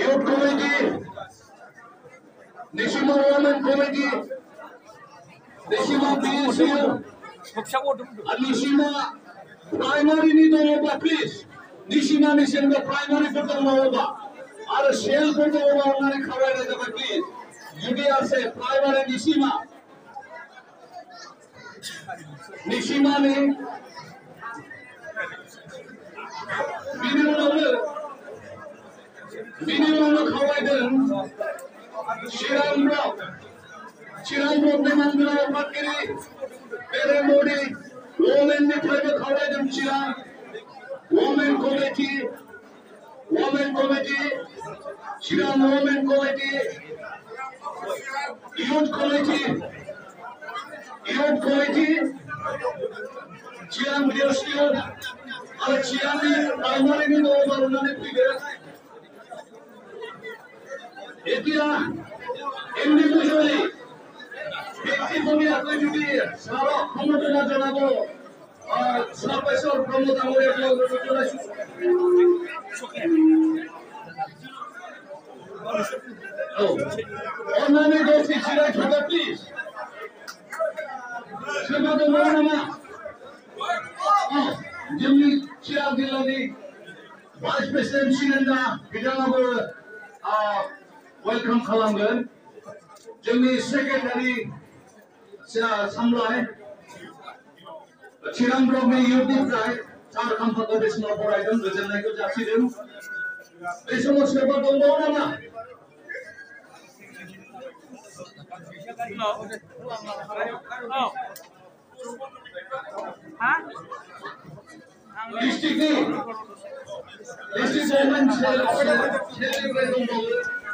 Youth Committee, Nishima Women Committee, Nishima PSU, and Nishima Primary Nidova, please. Nishima Nishima Primary for the Nova. Or a shell for the Nova, please. UDR say Primary Nishima. Nishima ne Minimum Hawaiian, Shiran Rock, Mandra, Pakiri, Peremodi, Women Private Hawaiian Shiran, Women Committee, Shiran Women Committee, Youth Committee, Shiran Biosio, or Shiran Primary over Nani individually, ব্যক্তিগতভাবে আপনি যদি সারা ক্ষমতা জানাবো সাপেশ্বর ক্ষমতা হয়ে চলে অন্যান্য দোষী ছিলেন থাকে প্লিজ সেবাদ মৌলানা যেমনি চিরাগ দিল্লানি ভাইস প্রেসিডেন্ট ছিলেন না বিধাননগর welcome खालामगोन जोंनि सेक्रेटारि सामलाय चिरां ब्लकनि इउथनिफ्राय सार खाम्फाखौ बे समाव फरायदों गोजोननायखौ जासिदों बे समाव सोरबा दंबावो नामा डिस्ट्रिक्ट गभर्नमेन्ट सेलिब्रेट दंबावो